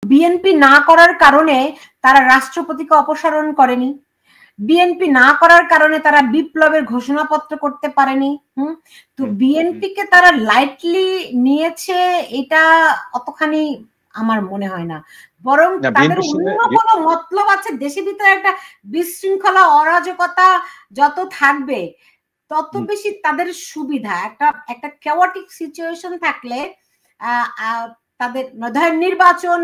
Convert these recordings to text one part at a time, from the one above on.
BNP না করার কারণে তারা রাষ্ট্রপতিকে অপসারণ করেনি, বিএনপি না করার কারণে তারা বিপ্লবের ঘোষণাপত্র করতে পারেনি। তো বিএনপিকে তারা লাইটলি নিয়েছে, এটা অতখানি আমার মনে হয় না, বরং তাদের অন্য কোনো মতলব আছে। দেশের ভিতরে একটা বিশৃঙ্খলা অরাজকতা যত থাকবে তত বেশি তাদের সুবিধা। একটা ক্যাওটিক সিচুয়েশন থাকলে তাদের ধরেন নির্বাচন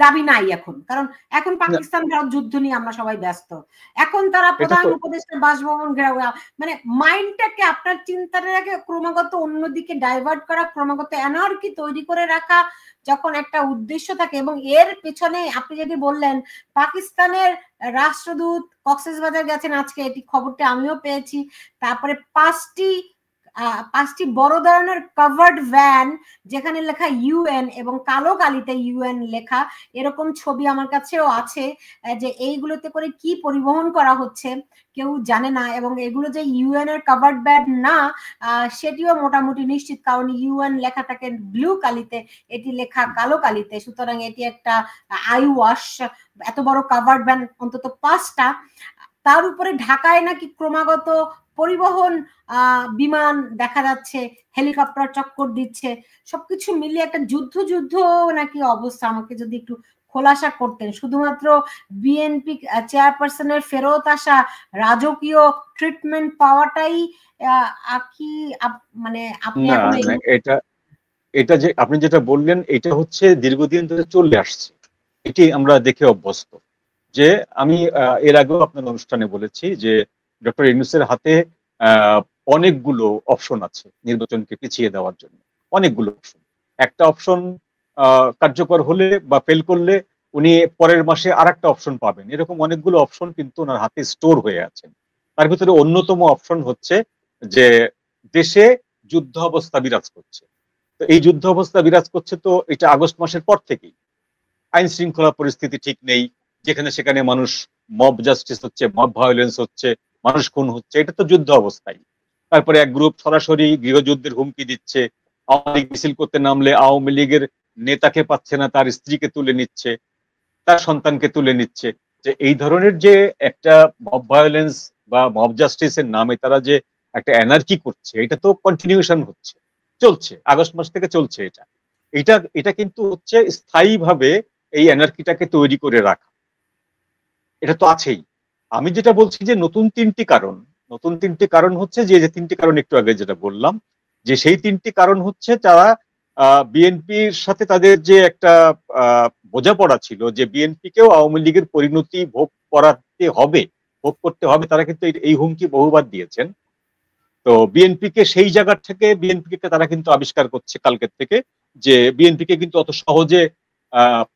দাবি নাই এখন, কারণ এখন পাকিস্তান ভারত যুদ্ধ নিয়ে আমরা সবাই ব্যস্ত। এখন তারা প্রধান উপদেষ্টা বাসভবন ঘেরাও, মানে মাইন্ডটাকে আপনার চিন্তাটাকে ক্রমাগত অন্যদিকে ডাইভার্ট করা, ক্রমাগত অ্যানার্কি তৈরি করে রাখা যখন একটা উদ্দেশ্য থাকে। এবং এর পেছনে আপনি যদি বললেন পাকিস্তানের রাষ্ট্রদূত কক্সবাজার গেছেন আজকে, এটি খবরটা আমিও পেয়েছি। তারপরে পাঁচটি বড় ধরনের কভার্ড ভ্যান যেখানে লেখা ইউএন এবং কালো কালিতে ইউএন লেখা, এরকম ছবি আমার কাছেও আছে। যে এইগুলোতে করে কি পরিবহন করা হচ্ছে কেউ জানে না, এবং এগুলো যে ইউএন এর কভার্ড ভ্যান না সেটিও মোটামুটি নিশ্চিত, কারণ ইউএন লেখাটাকে ব্লু কালিতে, এটি লেখা কালো কালিতে, সুতরাং এটি একটা আই ওয়াশ। এত বড় কভার্ড ভ্যান অন্তত 5টা। তার উপরে ঢাকায় নাকি ক্রমাগত পরিবহন বিমান দেখা যাচ্ছে, হেলিকপ্টার চক্কর দিচ্ছে, সবকিছু মিলিয়ে একটা যুদ্ধ নাকি অবস্থা। আমাকে যদি একটু খোলাসা করতেন, শুধুমাত্র বিএনপি চেয়ারপারসনের ফেরত আসা রাজকীয় ট্রিটমেন্ট পাওয়াটাই কি মানে আপনি এটা যে আপনি যেটা বললেন এটা হচ্ছে দীর্ঘদিন ধরে চলে আসছে, এটি আমরা দেখে অভ্যস্ত। যে আমি এর আগেও আপনার অনুষ্ঠানে বলেছি যে ডক্টর ইউনূসের হাতে অনেকগুলো অপশন আছে নির্বাচনকে পিছিয়ে দেওয়ার জন্য, অনেকগুলো অপশন। একটা অপশন কার্যকর হলে বা ফেল করলে উনি পরের মাসে আর একটা অপশন পাবেন, এরকম অনেকগুলো অপশন কিন্তু ওনার হাতে স্টোর হয়ে আছে। তার ভিতরে অন্যতম অপশন হচ্ছে যে দেশে যুদ্ধ অবস্থা বিরাজ করছে। তো এই যুদ্ধ অবস্থা বিরাজ করছে তো এটা আগস্ট মাসের পর থেকেই। আইন শৃঙ্খলা পরিস্থিতি ঠিক নেই, যেখানে সেখানে মানুষ মব জাস্টিস হচ্ছে, মব ভায়োলেন্স হচ্ছে, মানুষ খুন হচ্ছে, এটা তো যুদ্ধ অবস্থায়। তারপরে এক গ্রুপ সরাসরি গৃহযুদ্ধের হুমকি দিচ্ছে, আওয়ামী লীগ মিছিল করতে নামলে আওয়ামী লীগের নেতাকে পাচ্ছে না, তার স্ত্রীকে তুলে নিচ্ছে, তার সন্তানকে তুলে নিচ্ছে। যে এই ধরনের যে একটা মব ভায়োলেন্স বা মব জাস্টিসের নামে তারা যে একটা এনার্কি করছে, এটা তো কন্টিনিউশন হচ্ছে, চলছে, আগস্ট মাস থেকে চলছে। এটা এটা কিন্তু হচ্ছে স্থায়ীভাবে এই এনার্কিটাকে তৈরি করে রাখা, এটা তো আছেই। আমি যেটা বলছি যে নতুন তিনটি কারণ হচ্ছে যে তিনটি কারণ একটু আগে যেটা বললাম, যে সেই তিনটি কারণ হচ্ছে তারা বিএনপির সাথে তাদের যে একটা বোঝাপড়া ছিল যে বিএনপিকেও আওয়ামী লীগের পরিণতি ভোগ করতে হবে, তারা কিন্তু এই হুমকি বহুবার দিয়েছেন। তো বিএনপিকে সেই জায়গা থেকে বিএনপিকে তারা কিন্তু আবিষ্কার করছে কালকের থেকে যে বিএনপিকে কিন্তু অত সহজে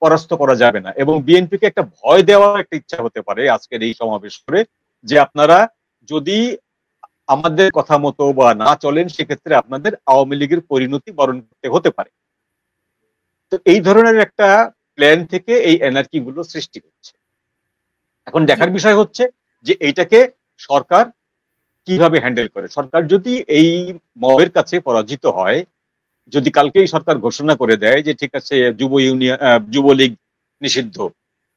পরাস্ত করা যাবে না, এবং বিএনপিকে একটা ভয় দেওয়ার একটা ইচ্ছা হতে পারে আজকের এই সমাবেশ করে, যে আপনারা যদি আমাদের কথা মতো বা না চলেন সেক্ষেত্রে আপনাদের আওয়ামী লীগের পরিণতি বরণ করতে হতে পারে। তো এই ধরনের একটা প্ল্যান থেকে এই এনার্কি গুলো সৃষ্টি হচ্ছে। এখন দেখার বিষয় হচ্ছে যে এইটাকে সরকার কিভাবে হ্যান্ডেল করে। সরকার যদি এই মবের কাছে পরাজিত হয়, যদি কালকেই সরকার ঘোষণা করে দেয় যে ঠিক আছে যুবলীগ নিষিদ্ধ,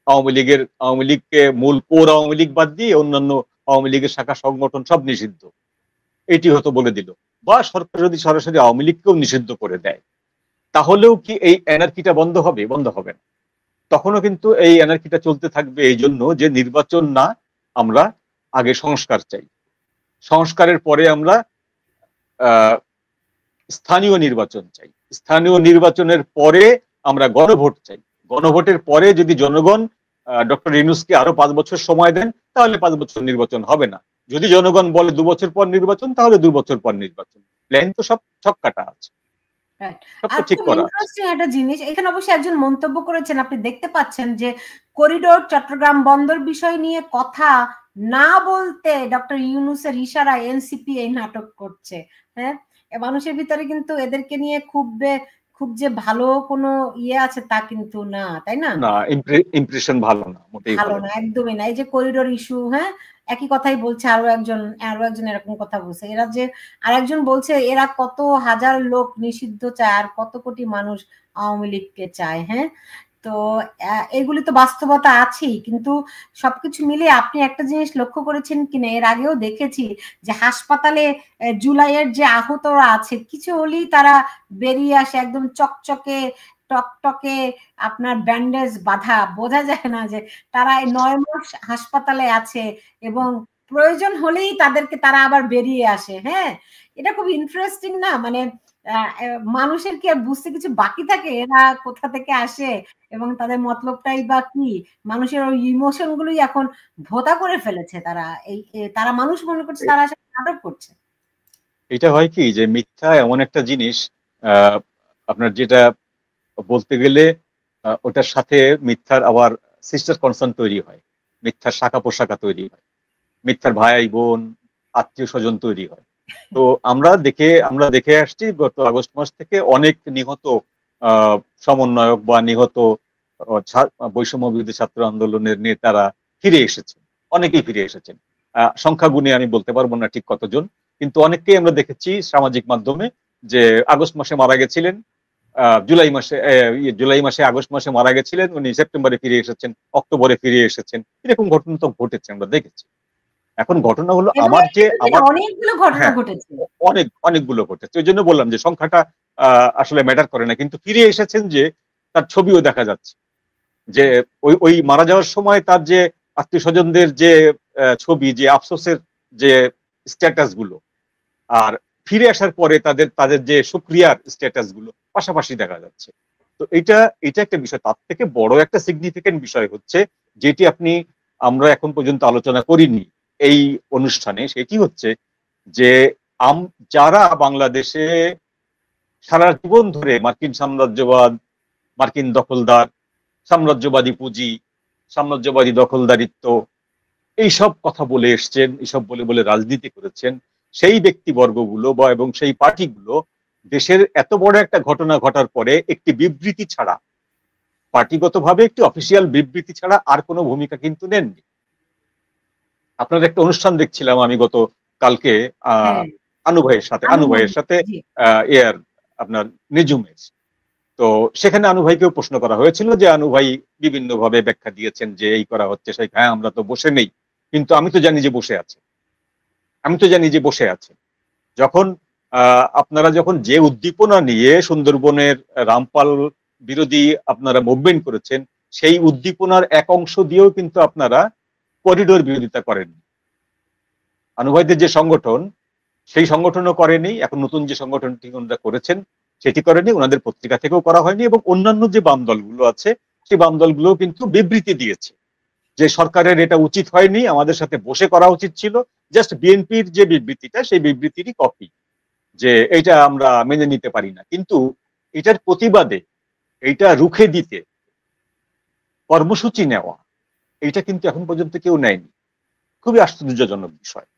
আওয়ামী লীগকে মূল কোর আওয়ামী লীগ বাদ দিয়ে অন্যান্য আওয়ামী লীগের শাখা সংগঠন সব নিষিদ্ধ, এটি হয়তো বলে দিল, বা সরকার যদি সরাসরি আওয়ামী লীগকেও নিষিদ্ধ করে দেয়, তাহলেও কি এই এনার্কিটা বন্ধ হবে? বন্ধ হবে না। তখনও কিন্তু এই এনার্কিটা চলতে থাকবে, এই জন্য যে নির্বাচন না, আমরা আগে সংস্কার চাই, সংস্কারের পরে আমরা স্থানীয় নির্বাচন চাই, স্থানীয় নির্বাচনের পরে আমরা গণভোট চাই, গণভোটের পরে যদি জনগণ ডক্টর ইউনূসকে আরো 5 বছর সময় দেন তাহলে 5 বছর নির্বাচন হবে না, যদি জনগণ বলে 2 বছর পর নির্বাচন তাহলে 2 বছর পর নির্বাচন। প্ল্যান তো সব ছককাটা আছে, আর খুব ইন্টারেস্টিং একটা জিনিস এখানে অবশ্যই একজন মন্তব্য করেছেন, আপনি দেখতে পাচ্ছেন যে করিডোর চট্টগ্রাম বন্দর বিষয় নিয়ে কথা না বলতে ডক্টর ইউনূসের ইশারায় এনসিপি এই নাটক করছে। হ্যাঁ, মানুষের ভিতরে কিন্তু এদেরকে নিয়ে খুব যে ভালো কোনো ইয়ে আছে তা কিন্তু না, তাই না? না, ইমপ্রেশন ভালো না, মোটেই ভালো না, একদমই না। এই যে করিডোর ইস্যু, হ্যাঁ, একই কথাই বলছে আরো একজন এরকম কথা বলছে। এরা যে আরেকজন বলছে এরা কত হাজার লোক নিষিদ্ধ চায় আর কত কোটি মানুষ আওয়ামী লীগকে চায়। হ্যাঁ, তো এগুলি তো বাস্তবতা আছেই, কিন্তু সবকিছু মিলে আপনি একটা জিনিস লক্ষ্য করেছেন কিনা, এর আগেও দেখেছি যে হাসপাতালে জুলাইয়ের যে আহতরা আছে কিছু হলেই তারা বেরিয়ে আসে একদম চকচকে টকটকে, আপনার ব্যান্ডেজ বাঁধা, বোঝা যায় না যে তারা 9 মাস হাসপাতালে আছে এবং প্রয়োজন হলেই তাদেরকে তারা আবার বেরিয়ে আসে। হ্যাঁ, এটা খুব ইন্টারেস্টিং না? মানে মানুষের কি আর বুঝতে কিছু বাকি থাকে এরা কোথা থেকে আসে এবং তাদের মতলবটাই বা কি? মানুষের ওই ইমোশন গুলোই এখন ভোঁতা করে ফেলেছে তারা। তারা মানুষ মনে করছে তারা আসলে নাটক করছে। এটা হয় কি যে মিথ্যা এমন একটা জিনিস, আপনার যেটা বলতে গেলে ওটার সাথে মিথ্যার আবার সিস্টার কনসার্ন তৈরি হয়, মিথ্যার শাখা পোশাখা তৈরি হয়, মিথ্যার ভাই বোন আত্মীয় স্বজন তৈরি হয়। তো আমরা দেখে আসছি গত আগস্ট মাস থেকে অনেক নিহত সমন্বয়ক বা নিহত বৈষম্য বিরোধী ছাত্র আন্দোলনের নেতারা ফিরে এসেছেন, অনেকেই ফিরে এসেছেন। সংখ্যা গুণে আমি বলতে পারবো না ঠিক কতজন, কিন্তু অনেককেই আমরা দেখেছি সামাজিক মাধ্যমে যে আগস্ট মাসে মারা গেছিলেন, জুলাই মাসে আগস্ট মাসে মারা গেছিলেন, উনি সেপ্টেম্বরে ফিরে এসেছেন, অক্টোবরে ফিরে এসেছেন। এরকম ঘটনা তো ঘটেছে, আমরা দেখেছি। এখন ঘটনা হলো এবং আমার অনেকগুলো ঘটনা হ্যাঁ, ঘটেছে। অনেকগুলো ঘটেছে, ওই জন্য বললাম যে সংখ্যাটা আসলে ম্যাটার করে না, কিন্তু ফিরে এসেছেন যে তার ছবিও দেখা যাচ্ছে যে ওই মারা যাওয়ার সময় তার যে আত্মীয় স্বজনদের যে ছবি, যে আফসোসের যে স্ট্যাটাস গুলো, আর ফিরে আসার পরে তাদের তাদের যে সুক্রিয়ার স্ট্যাটাস গুলো পাশাপাশি দেখা যাচ্ছে। তো এটা একটা বিষয়। তার থেকে বড় একটা সিগনিফিকেন্ট বিষয় হচ্ছে, যেটি আমরা এখন পর্যন্ত আলোচনা করিনি এই অনুষ্ঠানে, সেটি হচ্ছে যে যারা বাংলাদেশে সারা জীবন ধরে মার্কিন সাম্রাজ্যবাদ, মার্কিন দখলদার, সাম্রাজ্যবাদী পুঁজি, সাম্রাজ্যবাদী দখলদারিত্ব, এইসব কথা বলে এসছেন, এইসব বলে বলে রাজনীতি করেছেন, সেই ব্যক্তিবর্গগুলো বা এবং সেই পার্টিগুলো দেশের এত বড় একটা ঘটনা ঘটার পরে একটি বিবৃতি ছাড়া, পার্টিগতভাবে একটি অফিসিয়াল বিবৃতি ছাড়া আর কোনো ভূমিকা কিন্তু নেননি। আপনার একটা অনুষ্ঠান দেখছিলাম আমি গত কালকে আনু ভাইয়ের সাথে এয়ার আপনার নিজুমের। তো সেখানে আনু ভাইকেও প্রশ্ন করা হয়েছিল যে আনু ভাই বিভিন্ন ভাবে ব্যাখ্যা দিয়েছেন যে এই করা হচ্ছে সেই, হ্যাঁ আমরা তো বসে নেই, কিন্তু আমি তো জানি যে বসে আছে। যখন আপনারা যখন যে উদ্দীপনা নিয়ে সুন্দরবনের রামপাল বিরোধী আপনারা মুভমেন্ট করেছেন, সেই উদ্দীপনার এক অংশ দিয়েও কিন্তু আপনারা করিডোর বিরোধিতা করেন। আনু ভাইদের যে সংগঠন, সেই সংগঠনও করেনি, এখন নতুন যে সংগঠনটি ওনারা করেছেন সেটি করেনি, ওনাদের পত্রিকা থেকেও করা হয়নি, এবং অন্যান্য যে বাম দলগুলো আছে সেই বাম দলগুলো কিন্তু বিবৃতি দিয়েছে যে সরকারের এটা উচিত হয়নি, আমাদের সাথে বসে করা উচিত ছিল। জাস্ট বিএনপির যে বিবৃতিটা, সেই বিবৃতিরই কপি, যে এটা আমরা মেনে নিতে পারি না। কিন্তু এটার প্রতিবাদে, এইটা রুখে দিতে কর্মসূচি নেওয়া, এইটা কিন্তু এখন পর্যন্ত কেউ নেয়নি। খুবই আশ্চর্যজনক বিষয়।